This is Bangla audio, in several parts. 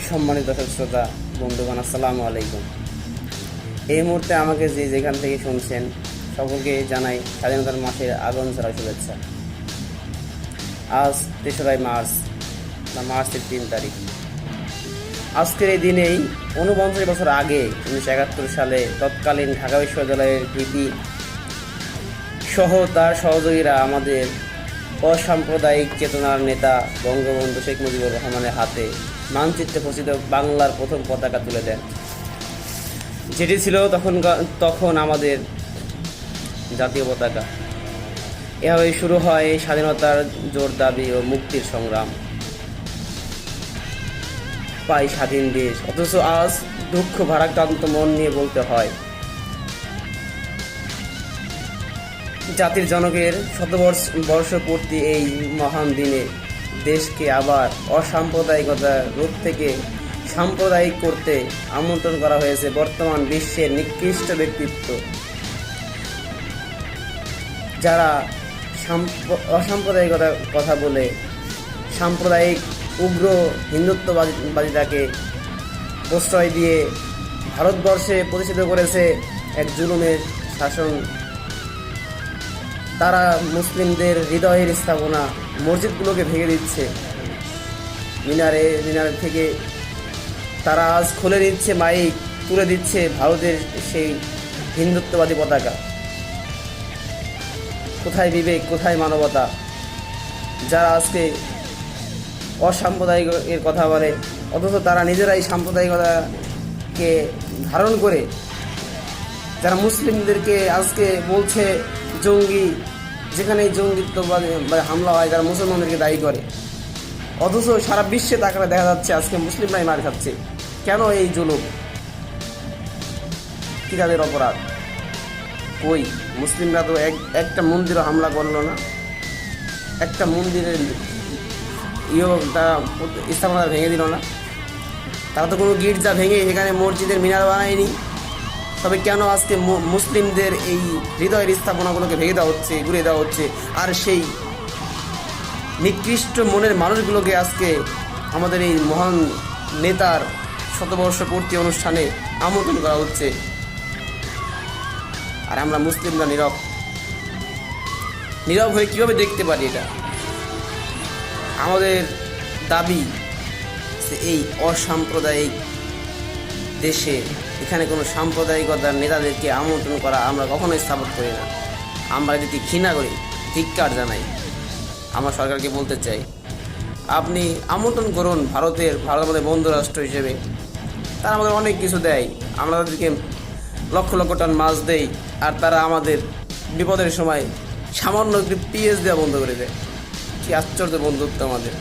সম্মানিত দর্শক শ্রোতা বন্ধুগণ, আসসালামু আলাইকুম। এই মুহূর্তে আমাকে যেখান থেকে শুনছেন সকলকে জানাই স্বাধীনতার মাসের আগন ছাড়া শুভেচ্ছা। আজ ৩রা মার্চ বা মার্চের ৩ তারিখ। আজকের এই দিনেই ৪৯ বছর আগে ১৯৭১ সালে তৎকালীন ঢাকা বিশ্ববিদ্যালয়ের ভিপি সহ তার সহযোগীরা আমাদের অসাম্প্রদায়িক চেতনার নেতা বঙ্গবন্ধু শেখ মুজিবুর রহমানের হাতে মানচিত্রে খচিত বাংলার প্রথম পতাকা তুলে দেন, যেটি ছিল তখন আমাদের জাতীয় পতাকা। এভাবে শুরু হয় স্বাধীনতার জোর দাবি ও মুক্তির সংগ্রাম। পাই স্বাধীন দেশ, অথচ আজ দুঃখ ভারাক্রান্ত মন নিয়ে বলতে হয়, জাতির জনকের শতবর্ষপূর্তি এই মহান দিনে দেশকে আবার অসাম্প্রদায়িকতার রূপ থেকে সাম্প্রদায়িক করতে আমন্ত্রণ করা হয়েছে বর্তমান বিশ্বের নিকৃষ্ট ব্যক্তিত্ব, যারা অসাম্প্রদায়িকতার কথা বলে সাম্প্রদায়িক উগ্র হিন্দুত্ববাদিতাকে প্রশ্রয় দিয়ে ভারতবর্ষে প্রতিষ্ঠিত করেছে এক জুলুমের শাসন। তারা মুসলিমদের হৃদয়ের স্থাপনা মসজিদগুলোকে ভেঙে দিচ্ছে, মিনার থেকে তারা আজ খুলে দিচ্ছে মাইক, তুলে দিচ্ছে ভারতের সেই হিন্দুত্ববাদী পতাকা। কোথায় বিবেক, কোথায় মানবতা? যারা আজকে অসাম্প্রদায়িকের কথা বলে, অথচ তারা নিজেরাই সাম্প্রদায়িকতাকে ধারণ করে যারা মুসলিমদেরকে আজকে বলছে জঙ্গি, যেখানে জঙ্গিত্ববাদী হামলা হয় তারা মুসলমানদেরকে দায়ী করে, অথচ সারা বিশ্বে তাকালে দেখা যাচ্ছে আজকে মুসলিমরাই মার খাচ্ছে। কেন এই জুলুম? কি তাদের অপরাধ? কই মুসলিমরা তো একটা মন্দিরও হামলা করলো না, একটা মন্দিরের তারা স্থাপনা ভেঙে দিল না, তারা তো কোনো গির্জা ভেঙে এখানে মসজিদের মিনার বানায়নি। তবে কেন আজকে মুসলিমদের এই হৃদয়ের স্থাপনাগুলোকে ভেঙে দেওয়া হচ্ছে, ঘুরিয়ে দেওয়া হচ্ছে, আর সেই নিকৃষ্ট মনের মানুষগুলোকে আজকে আমাদের এই মহান নেতার শতবর্ষপূর্তি অনুষ্ঠানে আমন্ত্রণ করা হচ্ছে, আর আমরা মুসলিমরা নীরব হয়ে কীভাবে দেখতে পারি? এটা আমাদের দাবি যে এই অসাম্প্রদায়িক দেশে এখানে কোনো সাম্প্রদায়িকতার নেতাদেরকে আমন্ত্রণ করা আমরা কখনোই স্থাপন করি না। আমরা এদেরকে ঘৃণা করি, ধিক্কার জানাই। আমরা সরকারকে বলতে চাই, আপনি আমন্ত্রণ করুন ভারত আমাদের বন্ধু রাষ্ট্র হিসেবে, তারা আমাদের অনেক কিছু দেয়, আমরা তাদেরকে লক্ষ লক্ষ টন মাছ দেই, আর তারা আমাদের বিপদের সময় সামান্য একটু পিএস দেওয়া বন্ধ করে দেয়। কি আশ্চর্য বন্ধুত্ব আমাদের!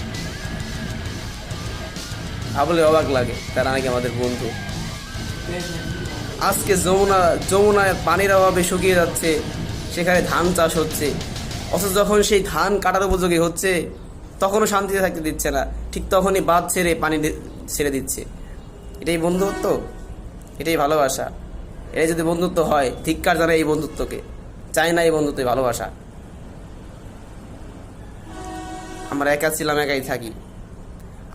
ভাবলে অবাক লাগে, তারা নাকি আমাদের বন্ধু। আজকে যমুনায় পানির অভাবে শুকিয়ে যাচ্ছে, সেখানে ধান চাষ হচ্ছে, অথচ যখন সেই ধান কাটার উপযোগী হচ্ছে তখনও শান্তিতে থাকতে দিচ্ছে না, ঠিক তখনই বাঁধ ছেড়ে পানি ছেড়ে দিচ্ছে। এটাই বন্ধুত্ব? এটাই ভালোবাসা? এটাই যদি বন্ধুত্ব হয়, ধিক্কার জানায় এই বন্ধুত্বকে, চাই না এই বন্ধুত্ব, ভালোবাসা। আমরা একা ছিলাম, একাই থাকি।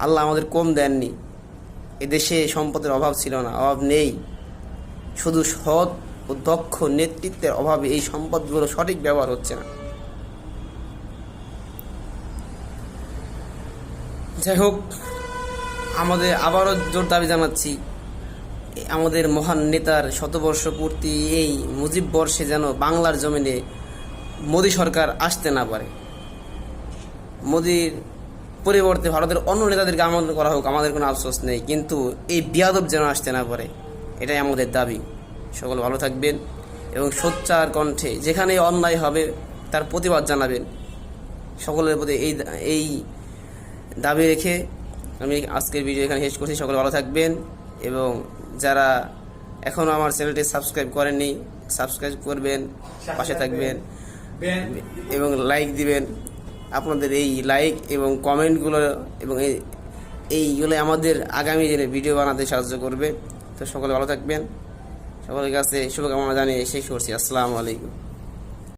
আল্লাহ আমাদের কম দেননি, এদেশে সম্পদের অভাব ছিল না, অভাব নেই, শুধু সৎ ও দক্ষ নেতৃত্বের অভাবে এই সম্পদগুলো সঠিক ব্যবহার হচ্ছে না। যাই হোক, আমাদের আবারও জোর দাবি জানাচ্ছি, আমাদের মহান নেতার শতবর্ষপূর্তি এই মুজিব বর্ষে যেন বাংলার জমিনে মোদী সরকার আসতে না পারে। মোদীর পরিবর্তে ভারতের অন্য নেতাদেরকে আমন্ত্রণ করা হোক, আমাদের কোনো আফসোস নেই, কিন্তু এই বিয়াদব যেন আসতে না পারে, এটাই আমাদের দাবি। সকল ভালো থাকবেন এবং সোচ্চার কণ্ঠে যেখানে অন্যায় হবে তার প্রতিবাদ জানাবেন। সকলের প্রতি এই দাবি রেখে আমি আজকের ভিডিও এখানে শেষ করছি। সকলে ভালো থাকবেন এবং যারা এখনও আমার চ্যানেলটি সাবস্ক্রাইব করেননি, সাবস্ক্রাইব করবেন, পাশে থাকবেন এবং লাইক দিবেন। আপনাদের এই লাইক এবং কমেন্টগুলো এবং এইগুলো আমাদের আগামী দিনে ভিডিও বানাতে সাহায্য করবে। তো সকলে ভালো থাকবেন, সকলের কাছে শুভকামনা জানিয়ে শেষ করছি। আসসালামু আলাইকুম।